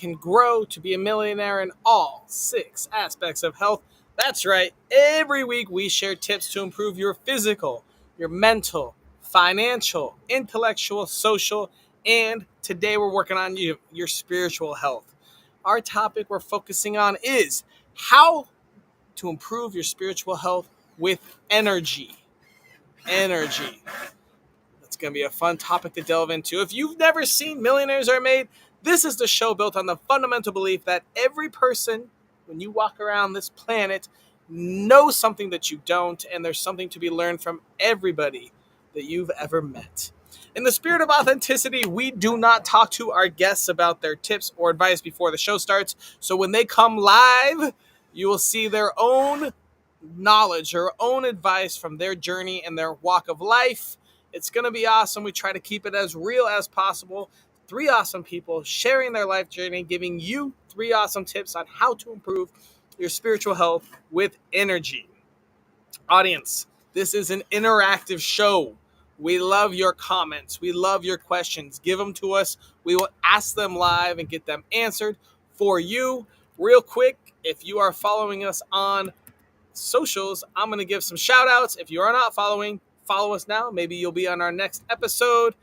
can grow to be a millionaire in all 6 aspects of health. That's right. Every week we share tips to improve your physical, your mental, financial, intellectual, social, and today we're working on your spiritual health. Our topic we're focusing on is how to improve your spiritual health with energy. Energy. It's going to be a fun topic to delve into. If you've never seen Millionaires Are Made, this is the show built on the fundamental belief that every person, when you walk around this planet, knows something that you don't, and there's something to be learned from everybody that you've ever met. In the spirit of authenticity, we do not talk to our guests about their tips or advice before the show starts. So when they come live, you will see their own knowledge, their own advice from their journey and their walk of life. It's going to be awesome. We try to keep it as real as possible. 3 awesome people sharing their life journey, giving you 3 awesome tips on how to improve your spiritual health with energy. Audience, this is an interactive show. We love your comments. We love your questions. Give them to us. We will ask them live and get them answered for you. Real quick, if you are following us on socials, I'm going to give some shout outs. If you are not following, follow us now. Maybe you'll be on our next episode.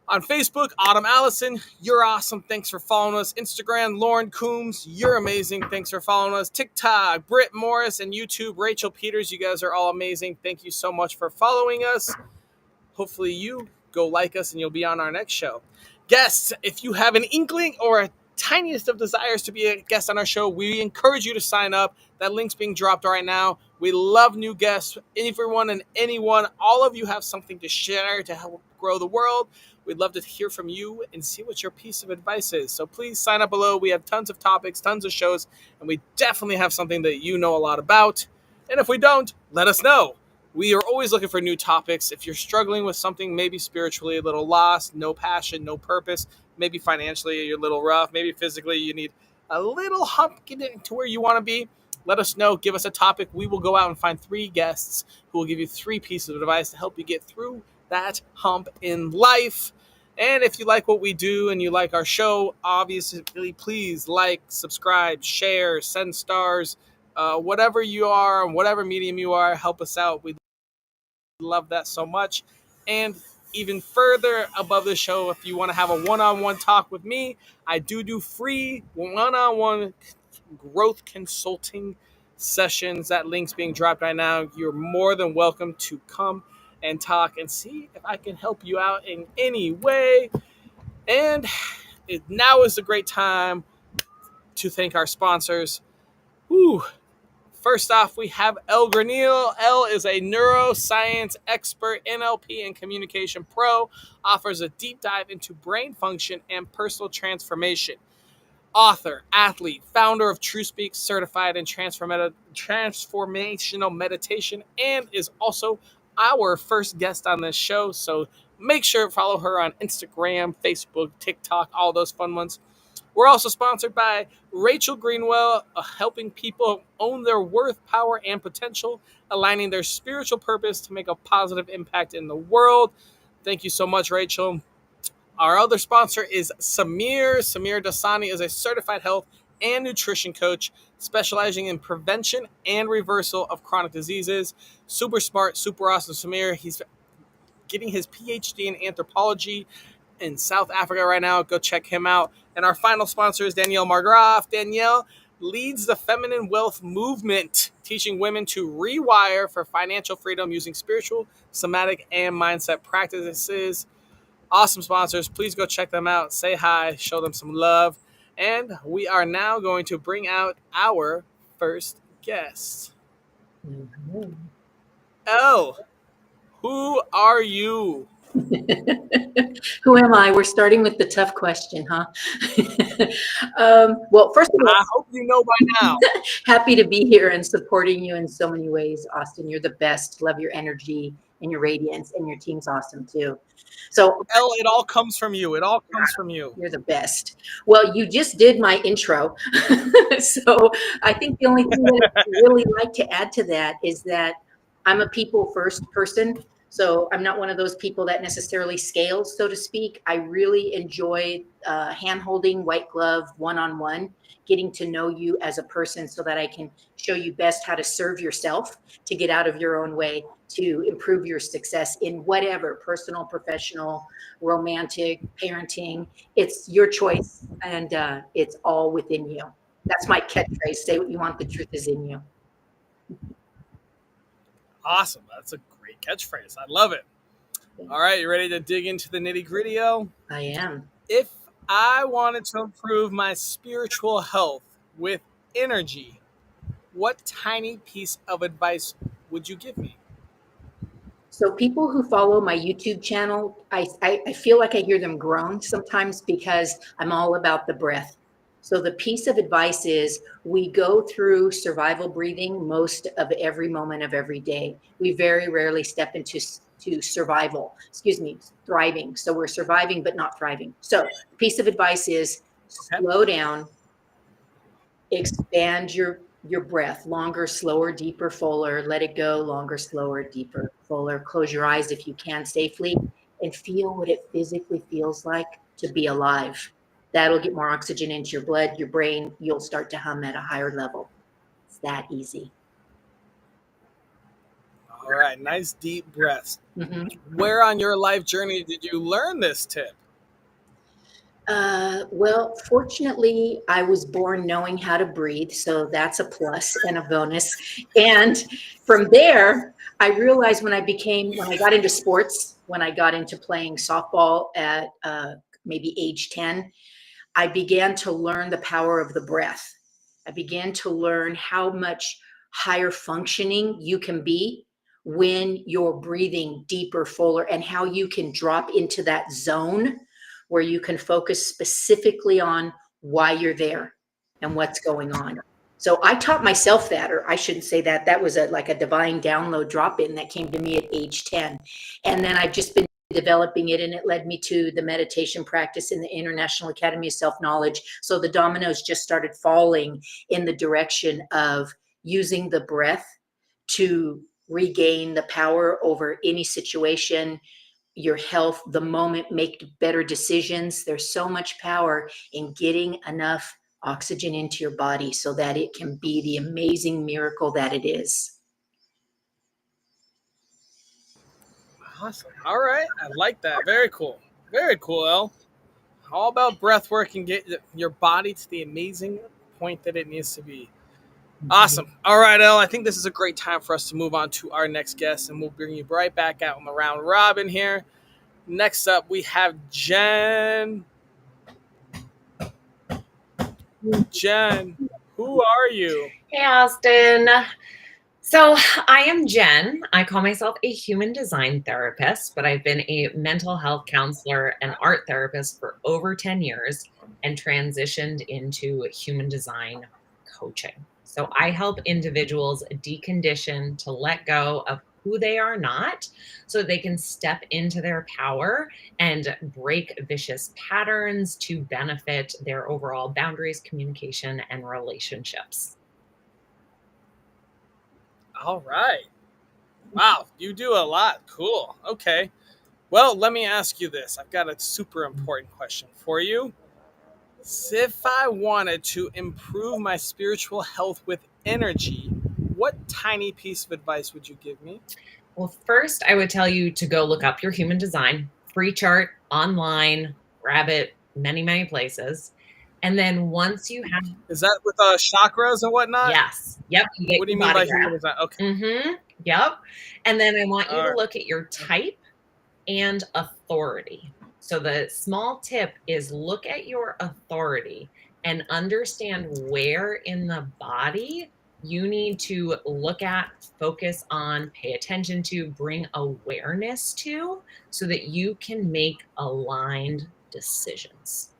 On Facebook, Autumn Allison, you're awesome. Thanks for following us. Instagram, Lauren Coombs, you're amazing. Thanks for following us. TikTok, Britt Morris, and YouTube, Rachel Peters, you guys are all amazing. Thank you so much for following us. Hopefully you go like us and you'll be on our next show. Guests, if you have an inkling or a tiniest of desires to be a guest on our show, we encourage you to sign up. That link's being dropped right now. We love new guests. Everyone and anyone, all of you have something to share to help grow the world. We'd love to hear from you and see what your piece of advice is. So please sign up below. We have tons of topics, tons of shows, and we definitely have something that you know a lot about. And if we don't, let us know. We are always looking for new topics. If you're struggling with something, maybe spiritually a little lost, no passion, no purpose, maybe financially you're a little rough, maybe physically you need a little hump getting to where you want to be, let us know. Give us a topic. We will go out and find 3 guests who will give you 3 pieces of advice to help you get through that hump in life. And if you like what we do and you like our show, obviously, please like, subscribe, share, send stars, whatever you are, whatever medium you are, help us out. We love that so much. And even further above the show, if you want to have a one-on-one talk with me, I do free one-on-one growth consulting sessions. That link's being dropped right now. You're more than welcome to come and talk and see if I can help you out in any way. And now is a great time to thank our sponsors. First off, we have El Granil. El is a neuroscience expert, NLP and communication pro, offers a deep dive into brain function and personal transformation. Author, athlete, founder of TrueSpeak, certified in transformational meditation, and is also our first guest on this show. So make sure to follow her on Instagram, Facebook, TikTok, all those fun ones. We're also sponsored by Rachel Greenwell, helping people own their worth, power, and potential, aligning their spiritual purpose to make a positive impact in the world. Thank you so much, Rachel. Our other sponsor is Samir. Samir Dasani is a certified health and nutrition coach specializing in prevention and reversal of chronic diseases. Super smart, super awesome Samir. He's getting his PhD in anthropology in South Africa right now. Go check him out. And our final sponsor is Danielle Margraf. Danielle leads the feminine wealth movement, teaching women to rewire for financial freedom using spiritual, somatic, and mindset practices. Awesome sponsors. Please go check them out. Say hi. Show them some love. And we are now going to bring out our first guest. Mm-hmm. Elle, who are you? Who am I? We're starting with the tough question, huh? Well, first of all, I hope you know by now. Happy to be here and supporting you in so many ways, Austin. You're the best. Love your energy and your radiance, and your team's awesome too. So, Elle, it all comes from you. It all comes from you. You're the best. Well, you just did my intro. So I think the only thing that I'd really like to add to that is that I'm a people first person. So I'm not one of those people that necessarily scales, so to speak. I really enjoy hand holding, white glove, one-on-one, getting to know you as a person so that I can show you best how to serve yourself, to get out of your own way, to improve your success in whatever, personal, professional, romantic, parenting. It's your choice, and it's all within you. That's my catchphrase. Say what you want, the truth is in you. Awesome. That's a great catchphrase. I love it. All right, you ready to dig into the nitty gritty, El? I am. If I wanted to improve my spiritual health with energy, what tiny piece of advice would you give me? So people who follow my YouTube channel, I feel like I hear them groan sometimes because I'm all about the breath. So the piece of advice is we go through survival breathing most of every moment of every day. We very rarely step into to survival, excuse me, thriving. So we're surviving but not thriving. So the piece of advice is Okay. slow down, expand your breath, longer, slower, deeper, fuller. Let it go, longer, slower, deeper, fuller. Close your eyes if you can safely, and feel what it physically feels like to be alive. That'll get more oxygen into your blood, your brain. You'll start to hum at a higher level. It's that easy. All right, nice deep breaths. Mhm. Where on your life journey did you learn this tip? Well, fortunately, I was born knowing how to breathe, so that's a plus and a bonus. And from there, I realized when I got into sports, when I got into playing softball at maybe age 10, I began to learn the power of the breath. I began to learn how much higher functioning you can be when you're breathing deeper, fuller, and how you can drop into that zone where you can focus specifically on why you're there and what's going on. So I taught myself that, or I shouldn't say that. That was like a divine download drop in that came to me at age 10. And then I've just been developing it, and it led me to the meditation practice in the International Academy of Self-Knowledge. So the dominoes just started falling in the direction of using the breath to regain the power over any situation, your health, the moment, make better decisions. There's so much power in getting enough oxygen into your body so that it can be the amazing miracle that it is. Awesome. All right, I like that. Very cool. Very cool, El. All about breath work and get your body to the amazing point that it needs to be. Awesome. All right, El. I think this is a great time for us to move on to our next guest, and we'll bring you right back out on the round robin here. Next up, we have Jen. Jen, who are you? Hey, Austin. So I am Jen. I call myself a human design therapist, but I've been a mental health counselor and art therapist for over 10 years and transitioned into human design coaching. So I help individuals decondition to let go of who they are not so they can step into their power and break vicious patterns to benefit their overall boundaries, communication, and relationships. All right. Wow, you do a lot. Cool. Okay. Well, let me ask you this. I've got a super important question for you. If I wanted to improve my spiritual health with energy, what tiny piece of advice would you give me? Well, first, I would tell you to go look up your human design, free chart online, grab it many, many places. And then once you have, Is that with chakras and whatnot? yes, yep, you get What do you your mean body by human graph. design? Okay. Yep. And then I want you All to right. look at your type and authority. So the small tip is look at your authority and understand where in the body you need to look at, focus on, pay attention to, bring awareness to, so that you can make aligned decisions.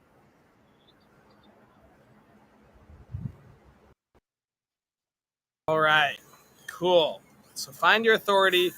All right. Cool. So find your authority.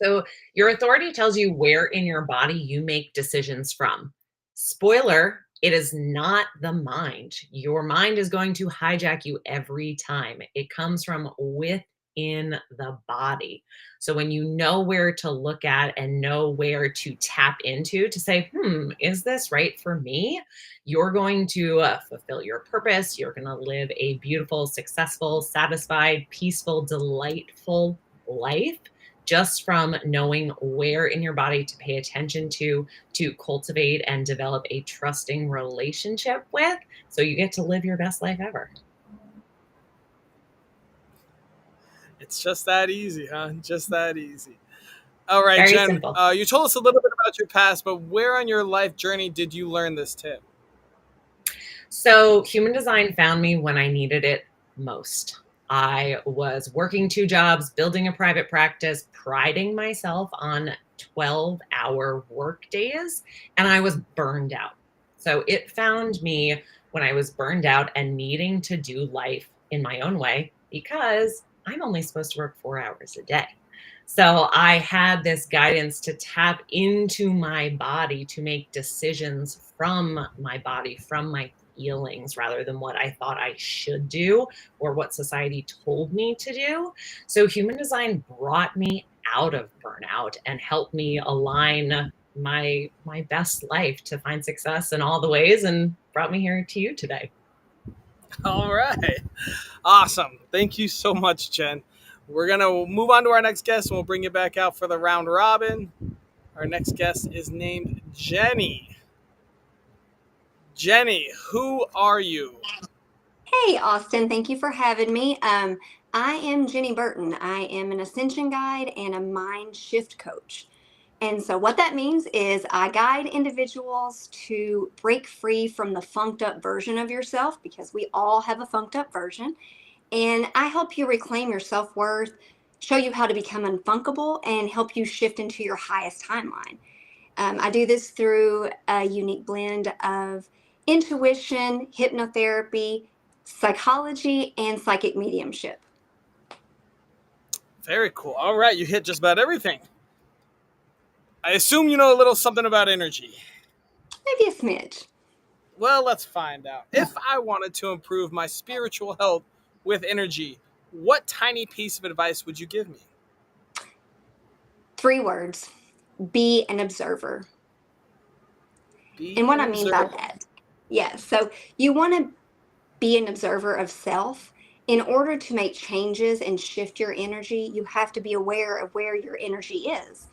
So your authority tells you where in your body you make decisions from. Spoiler, it is not the mind. Your mind is going to hijack you every time. It comes from within in the body. So when you know where to look at and know where to tap into to say, is this right for me? You're going to fulfill your purpose. You're going to live a beautiful, successful, satisfied, peaceful, delightful life just from knowing where in your body to pay attention to cultivate and develop a trusting relationship with. So you get to live your best life ever. It's just that easy, huh? Just that easy. All right, Very Jen, simple. you told us a little bit about your past, but where on your life journey did you learn this tip? So human design found me when I needed it most. I was working 2 jobs, building a private practice, priding myself on 12-hour work days, and I was burned out. So it found me when I was burned out and needing to do life in my own way because I'm only supposed to work 4 hours a day. So I had this guidance to tap into my body to make decisions from my body, from my feelings, rather than what I thought I should do or what society told me to do. So human design brought me out of burnout and helped me align my best life to find success in all the ways and brought me here to you today. All right. Awesome. Thank you so much, Jen. We're going to move on to our next guest and we'll bring you back out for the round robin. Our next guest is named Jenny. Jenny, who are you? Hey, Austin, thank you for having me. I am Jenny Burton. I am an ascension guide and a mind shift coach. And so, what that means is I guide individuals to break free from the funked up version of yourself because we all have a funked up version. And I help you reclaim your self worth, show you how to become unfunkable, and help you shift into your highest timeline. I do this through a unique blend of intuition, hypnotherapy, psychology, and psychic mediumship. Very cool. All right. You hit just about everything. I assume you know a little something about energy. Maybe a smidge. Well, let's find out. If I wanted to improve my spiritual health with energy, what tiny piece of advice would you give me? 3 words: be an observer. And Be what an I mean by observer. that, yeah, so you want to be an observer of self. In order to make changes and shift your energy, you have to be aware of where your energy is.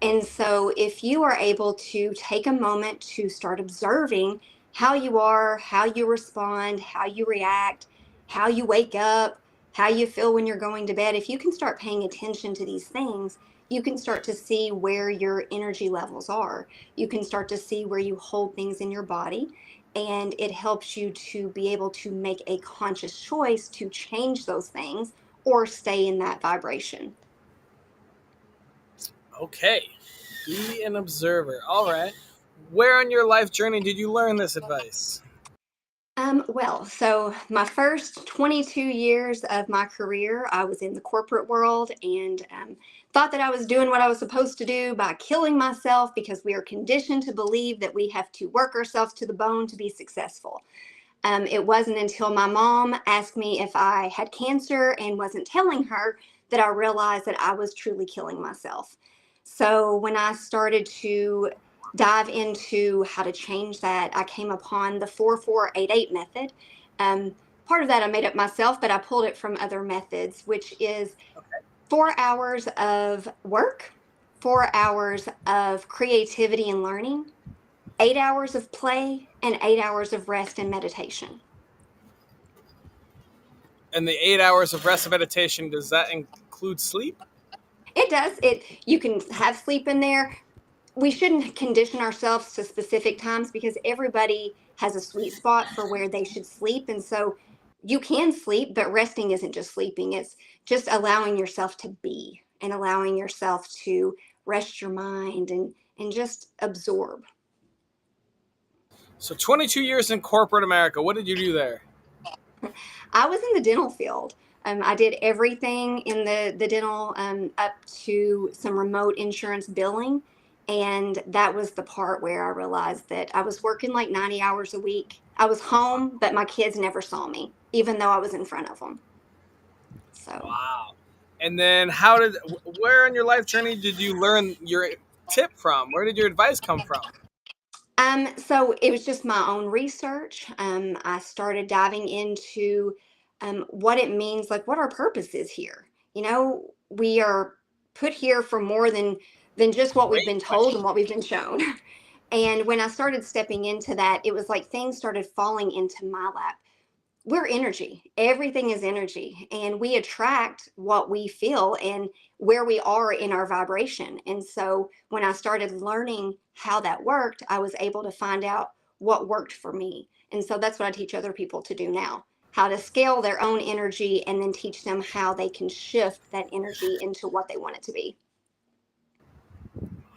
And so, if you are able to take a moment to start observing how you are, how you respond, how you react, how you wake up, how you feel when you're going to bed, if you can start paying attention to these things, you can start to see where your energy levels are. You can start to see where you hold things in your body. And it helps you to be able to make a conscious choice to change those things or stay in that vibration. Okay. Be an observer. All right. Where on your life journey did you learn this advice? So my first 22 years of my career, I was in the corporate world and thought that I was doing what I was supposed to do by killing myself because we are conditioned to believe that we have to work ourselves to the bone to be successful. It wasn't until my mom asked me if I had cancer and wasn't telling her that I realized that I was truly killing myself. So when I started to dive into how to change that, I came upon the 4488 method. Um, Part of that I made up myself, but I pulled it from other methods, which is 4 hours of work, 4 hours of creativity and learning, 8 hours of play, and 8 hours of rest and meditation. And the 8 hours of rest and meditation, does that include sleep? It does. You can have sleep in there. We shouldn't condition ourselves to specific times because everybody has a sweet spot for where they should sleep. And so you can sleep, but resting isn't just sleeping. It's just allowing yourself to be and allowing yourself to rest your mind and just absorb. So 22 years in corporate America. What did you do there? I was in the dental field. I did everything in the dental up to some remote insurance billing. And that was the part where I realized that I was working like 90 hours a week. I was home, but my kids never saw me, even though I was in front of them. So, Wow. And then where on your life journey did you learn your tip from? Where did your advice come from? So it was just my own research. I started diving into what it means, like what our purpose is here. We are put here for more than just what we've Great been told question. and what we've been shown. And when I started stepping into that, it was like things started falling into my lap. We're energy. Everything is energy, and we attract what we feel and where we are in our vibration. And so when I started learning how that worked, I was able to find out what worked for me. And so that's what I teach other people to do now, how to scale their own energy and then teach them how they can shift that energy into what they want it to be.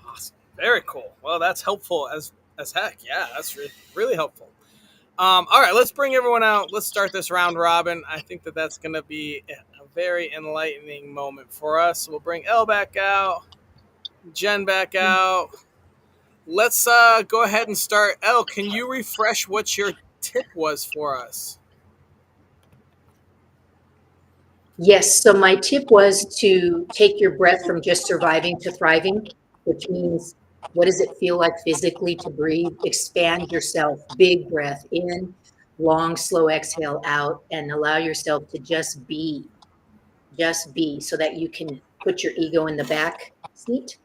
Awesome. Very cool. Well, that's helpful as heck. Yeah, that's really helpful. All right, let's bring everyone out. Let's start this round robin. I think that's going to be a very enlightening moment for us. So we'll bring Elle back out, Jen back out. Let's go ahead and start. Elle, can you refresh what your tip was for us? Yes. So my tip was to take your breath from just surviving to thriving, which means what does it feel like physically to breathe? Expand yourself, big breath in, long, slow exhale out, and allow yourself to just be so that you can put your ego in the back seat.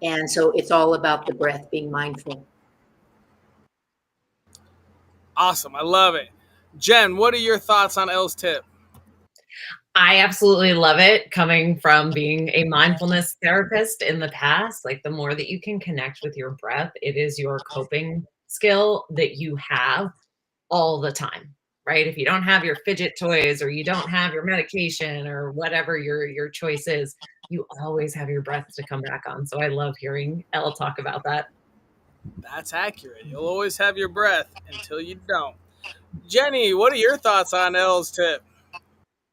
And so it's all about the breath, being mindful. Awesome. I love it. Jen, what are your thoughts on Elle's tip? I absolutely love it, coming from being a mindfulness therapist in the past. Like, the more that you can connect with your breath, it is your coping skill that you have all the time, right? If you don't have your fidget toys, or you don't have your medication, or whatever your choice is, you always have your breath to come back on. So I love hearing Elle talk about that. That's accurate. You'll always have your breath until you don't. Jenny, what are your thoughts on Elle's tip?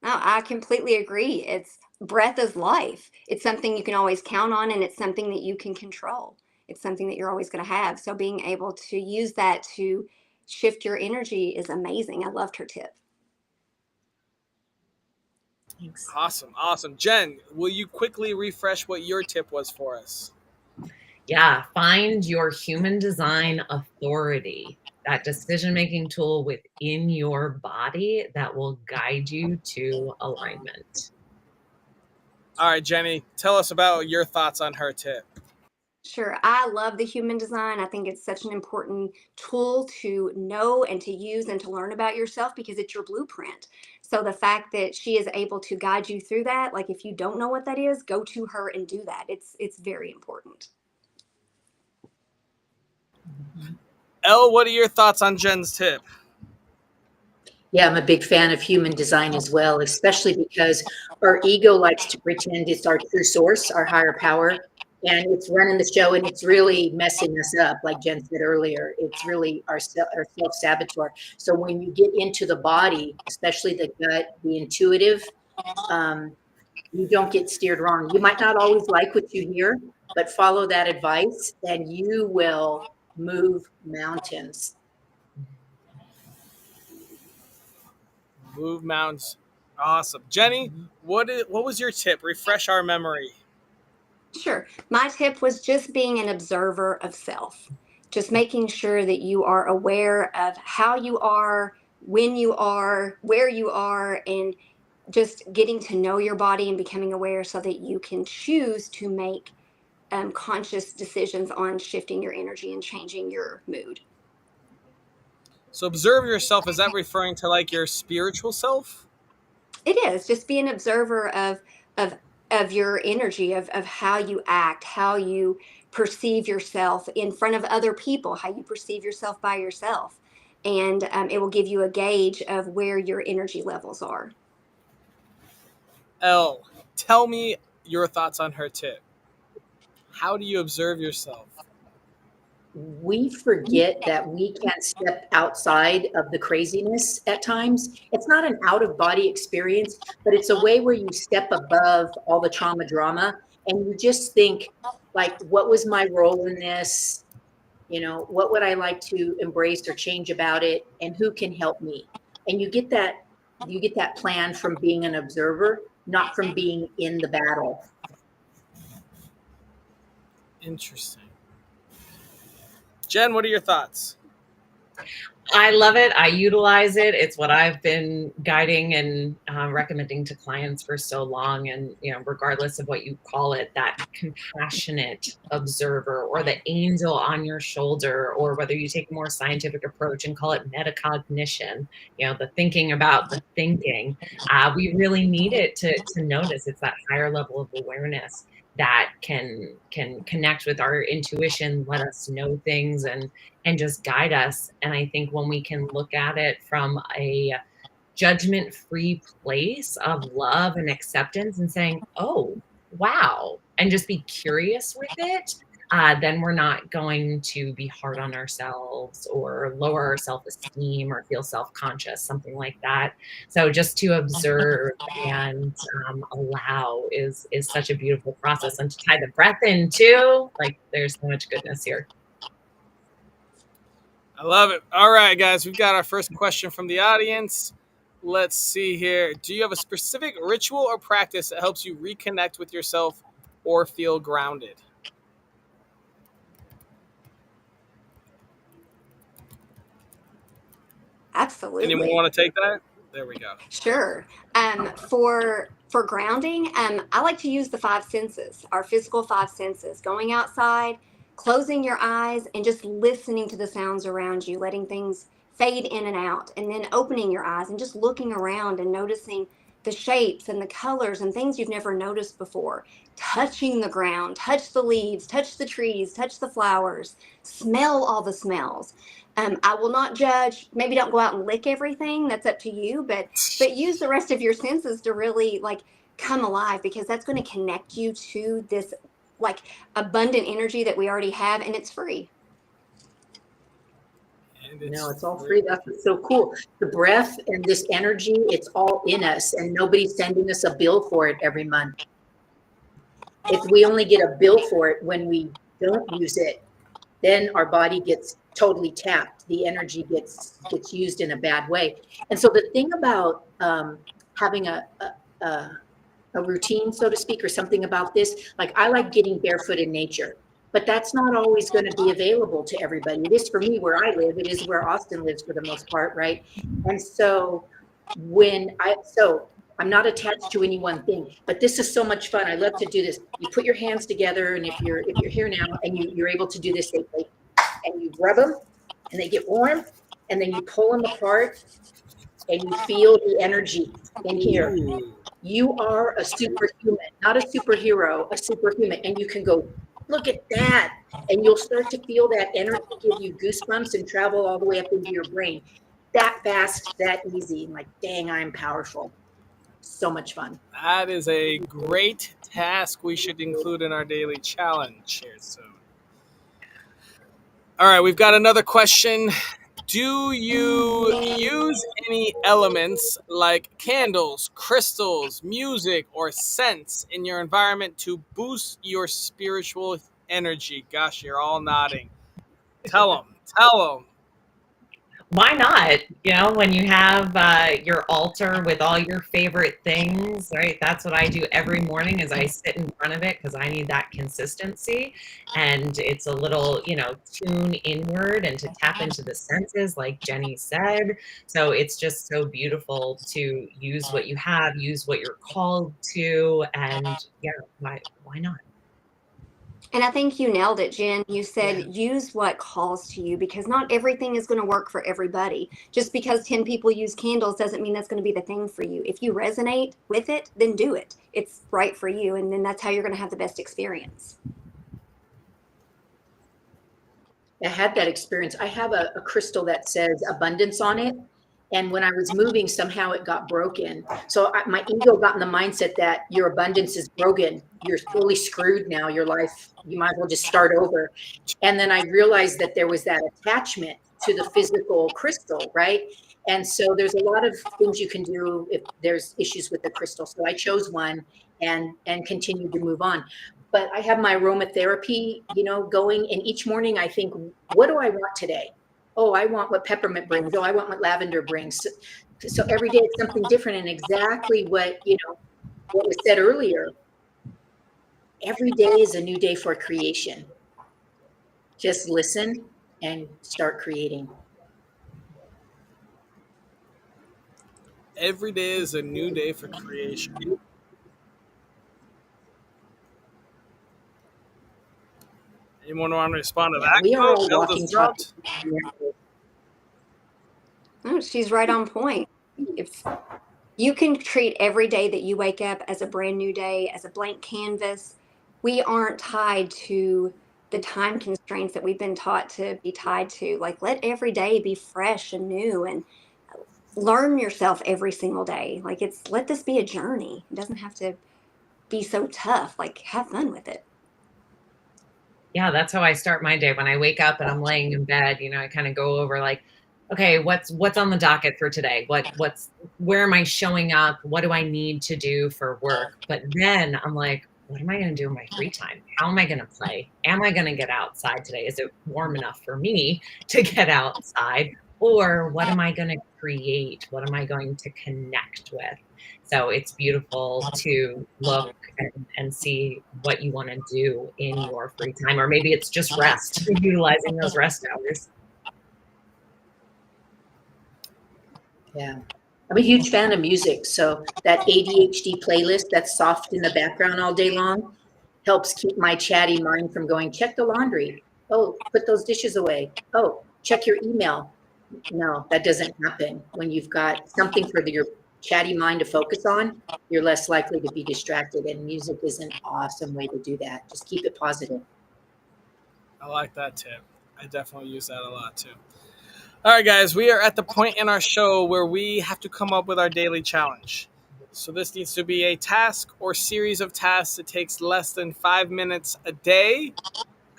No, I completely agree. It's breath is life. It's something you can always count on, and it's something that you can control. It's something that you're always going to have. So being able to use that to shift your energy is amazing. I loved her tip. Thanks. Awesome. Jen, will you quickly refresh what your tip was for us? Yeah, find your human design authority, that decision-making tool within your body that will guide you to alignment. All right, Jenny, tell us about your thoughts on her tip. Sure. I love the human design. I think it's such an important tool to know and to use and to learn about yourself because it's your blueprint. So the fact that she is able to guide you through that, like if you don't know what that is, go to her and do that. It's very important. Elle, what are your thoughts on Jen's tip? Yeah, I'm a big fan of human design as well, especially because our ego likes to pretend it's our true source, our higher power, and it's running the show and it's really messing us up. Like Jen said earlier, it's really our self-saboteur. So when you get into the body, especially the gut, the intuitive, you don't get steered wrong. You might not always like what you hear, but follow that advice and you will move mountains. Move mountains. Awesome. Jenny, what was your tip? Refresh our memory. Sure. My tip was just being an observer of self, just making sure that you are aware of how you are, when you are, where you are, and just getting to know your body and becoming aware so that you can choose to make conscious decisions on shifting your energy and changing your mood. So observe yourself. Is that referring to like your spiritual self? It is just be an observer of of your energy, of how you act, how you perceive yourself in front of other people, how you perceive yourself by yourself, and it will give you a gauge of where your energy levels are. Elle, tell me your thoughts on her tip. How do you observe yourself? We forget that we can't step outside of the craziness at times. It's not an out of body experience, but it's a way where you step above all the trauma drama and you just think, like, what was my role in this? What would I like to embrace or change about it, and who can help me? And you get that plan from being an observer. not from being in the battle. Interesting. Jen, what are your thoughts? I love it. I utilize it. It's what I've been guiding and recommending to clients for so long. And, regardless of what you call it, that compassionate observer or the angel on your shoulder, or whether you take a more scientific approach and call it metacognition, the thinking about the thinking, we really need it to notice. It's that higher level of awareness that can connect with our intuition, let us know things, and just guide us. And I think when we can look at it from a judgment-free place of love and acceptance and saying, oh, wow, and just be curious with it, then we're not going to be hard on ourselves or lower our self-esteem or feel self-conscious, something like that. So just to observe and allow is such a beautiful process. And to tie the breath in too, like there's so much goodness here. I love it. All right, guys, we've got our first question from the audience. Let's see here. Do you have a specific ritual or practice that helps you reconnect with yourself or feel grounded? Absolutely. Anyone want to take that? There we go. Sure. For grounding, I like to use the five senses, our physical five senses, going outside, closing your eyes and just listening to the sounds around you, letting things fade in and out, and then opening your eyes and just looking around and noticing the shapes and the colors and things you've never noticed before. Touching the ground, touch the leaves, touch the trees, touch the flowers, smell all the smells. I will not judge. Maybe don't go out and lick everything. That's up to you. But use the rest of your senses to really come alive, because that's going to connect you to this abundant energy that we already have, and it's free. It's all free. That's what's so cool. The breath and this energy, it's all in us, and nobody's sending us a bill for it every month. If we only get a bill for it when we don't use it, then our body gets totally tapped. The energy gets used in a bad way. And so the thing about having a routine, so to speak, or something about this, I like getting barefoot in nature, but that's not always going to be available to everybody. It is for me where I live. It is where Austin lives for the most part, right? And so I'm not attached to any one thing, but this is so much fun. I love to do this. You put your hands together, and if you're here now and you're able to do this safely, and you rub them and they get warm, and then you pull them apart and you feel the energy in here. You are a superhuman, not a superhero, a superhuman. And you can go, look at that. And you'll start to feel that energy give you goosebumps and travel all the way up into your brain. That fast, that easy. Dang, I'm powerful. So much fun. That is a great task we should include in our daily challenge here soon. All right, we've got another question. Do you use any elements like candles, crystals, music, or scents in your environment to boost your spiritual energy? Gosh, you're all nodding. Tell them. Why not? When you have your altar with all your favorite things, right? That's what I do every morning, is I sit in front of it, because I need that consistency. And it's a little, tune inward and to tap into the senses, like Jenny said. So it's just so beautiful to use what you have, use what you're called to, and why not? And I think you nailed it, Jen. You said use what calls to you, because not everything is going to work for everybody. Just because 10 people use candles doesn't mean that's going to be the thing for you. If you resonate with it, then do it. It's right for you, and then that's how you're going to have the best experience. I had that experience. I have a crystal that says abundance on it. And when I was moving, somehow it got broken. So my ego got in the mindset that your abundance is broken. You're fully screwed now. Your life, you might as well just start over. And then I realized that there was that attachment to the physical crystal, right? And so there's a lot of things you can do if there's issues with the crystal. So I chose one and continued to move on. But I have my aromatherapy, going. And each morning I think, what do I want today? Oh, I want what peppermint brings. I want what lavender brings. So every day it's something different, and exactly what, what was said earlier, every day is a new day for creation. Just listen and start creating. Every day is a new day for creation. Anyone want to respond to Yeah, that we are quote? all Elle walking, just talking. dropped. Oh, she's right on point. If you can treat every day that you wake up as a brand new day, as a blank canvas, we aren't tied to the time constraints that we've been taught to be tied to. Like, let every day be fresh and new, and learn yourself every single day. Like, let this be a journey. It doesn't have to be so tough. Like, have fun with it. Yeah, that's how I start my day. When I wake up and I'm laying in bed, I kind of go over like, okay, what's on the docket for today? Where am I showing up? What do I need to do for work? But then I'm like, what am I going to do in my free time? How am I going to play? Am I going to get outside today? Is it warm enough for me to get outside? Or what am I going to create? What am I going to connect with? So it's beautiful to look and see what you want to do in your free time, or maybe it's just rest, utilizing those rest hours. Yeah. I'm a huge fan of music. So that ADHD playlist that's soft in the background all day long helps keep my chatty mind from going, check the laundry. Oh, put those dishes away. Oh, check your email. No, that doesn't happen. When you've got something for your chatty mind to focus on, you're less likely to be distracted. And music is an awesome way to do that. Just keep it positive. I like that tip. I definitely use that a lot too. All right, guys, we are at the point in our show where we have to come up with our daily challenge. So this needs to be a task or series of tasks that takes less than 5 minutes a day,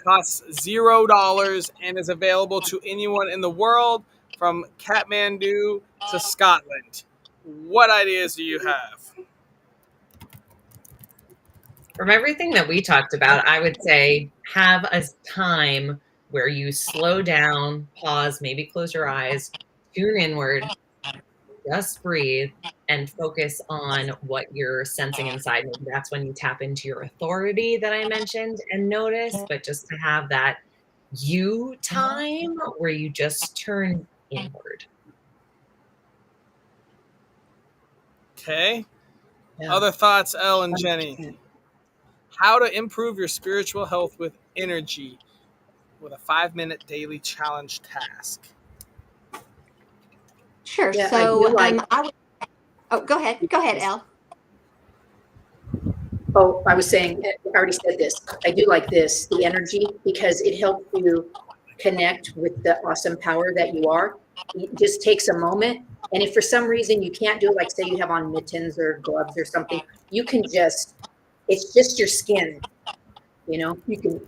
costs $0, and is available to anyone in the world from Kathmandu to Scotland. What ideas do you have? From everything that we talked about, I would say have a time where you slow down, pause, maybe close your eyes, tune inward, just breathe, and focus on what you're sensing inside. Maybe that's when you tap into your authority that I mentioned and notice, but just to have that you time where you just turn inward. Okay. Yeah. Other thoughts, Elle and Jenny? 100%. How to improve your spiritual health with energy with a 5-minute daily challenge task. Sure. Yeah, I So feel like, oh, go ahead. Go ahead, Elle. oh, I was saying, I already said this. I do like this, the energy, because it helps you connect with the awesome power that you are. It just takes a moment. And if for some reason you can't do it, like say you have on mittens or gloves or something, you can it's just your skin, you can,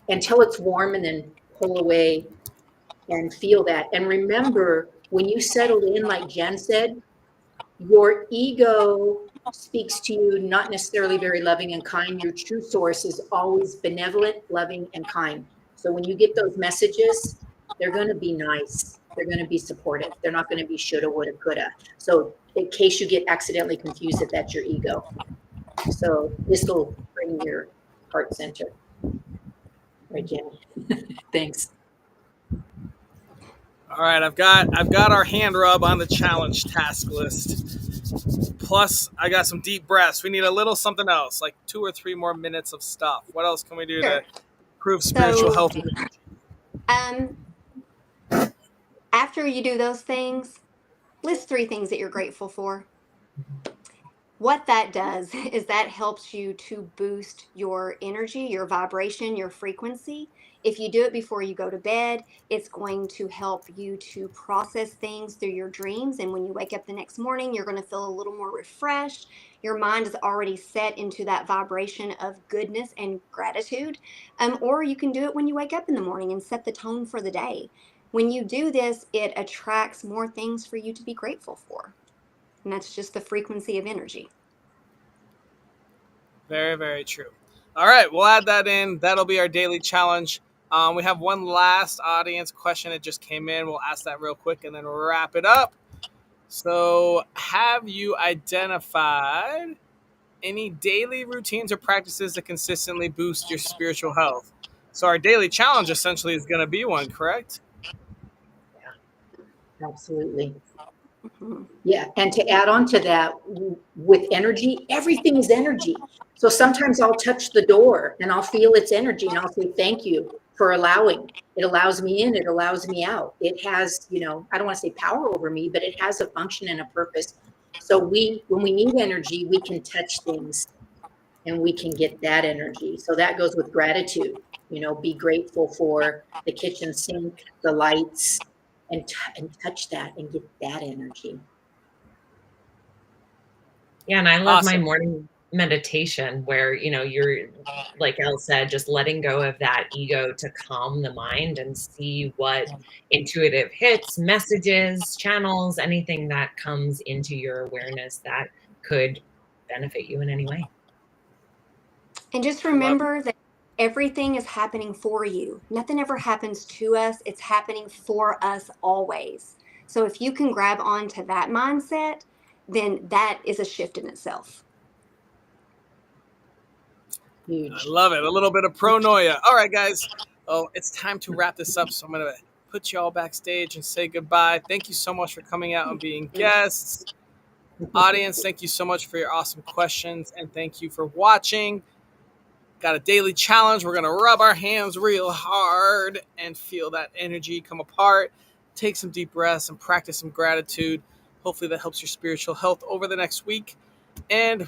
until it's warm and then pull away and feel that. And remember, when you settle in, like Jen said, your ego speaks to you not necessarily very loving and kind. Your true source is always benevolent, loving, and kind. So when you get those messages, they're going to be nice. They're going to be supportive. They're not going to be shoulda, woulda, coulda. So in case you get accidentally confused that that's your ego. So this will bring your heart center. Right, Jenny? Thanks. All right, I've got our hand rub on the challenge task list. Plus, I got some deep breaths. We need a little something else, like 2 or 3 more minutes of stuff. What else can we do Sure. to improve spiritual So, health? um, after you do those things, list 3 things that you're grateful for. What that does is that helps you to boost your energy, your vibration, your frequency. If you do it before you go to bed, it's going to help you to process things through your dreams. And when you wake up the next morning, you're going to feel a little more refreshed. Your mind is already set into that vibration of goodness and gratitude. Or you can do it when you wake up in the morning and set the tone for the day. When you do this, it attracts more things for you to be grateful for. And that's just the frequency of energy. Very, very true. All right, we'll add that in. That'll be our daily challenge. We have one last audience question that just came in. We'll ask that real quick and then wrap it up. So, have you identified any daily routines or practices that consistently boost your spiritual health? So our daily challenge essentially is going to be one, correct? Absolutely. Mhm. Yeah. And to add on to that, with energy, everything is energy. So sometimes I'll touch the door and I'll feel its energy and I'll say, thank you for allowing. It allows me in, it allows me out. It has, I don't want to say power over me, but it has a function and a purpose. So when we need energy, we can touch things and we can get that energy. So that goes with gratitude. Be grateful for the kitchen sink, the lights, and touch that and get that energy. Yeah, and I love my Awesome. morning meditation where, you're, like Elle said, just letting go of that ego to calm the mind and see what intuitive hits, messages, channels, anything that comes into your awareness that could benefit you in any way. And just I love it. remember that everything is happening for you. Nothing ever happens to us, it's happening for us always. So if you can grab onto that mindset, then that is a shift in itself. I Huge. love it. A little bit of pronoia. All right, guys. Oh, it's time to wrap this up. So I'm going to put you all backstage and say goodbye. Thank you so much for coming out and being guests. Audience, thank you so much for your awesome questions. And thank you for watching. Got a daily challenge. We're going to rub our hands real hard and feel that energy come apart. Take some deep breaths and practice some gratitude. Hopefully that helps your spiritual health over the next week. And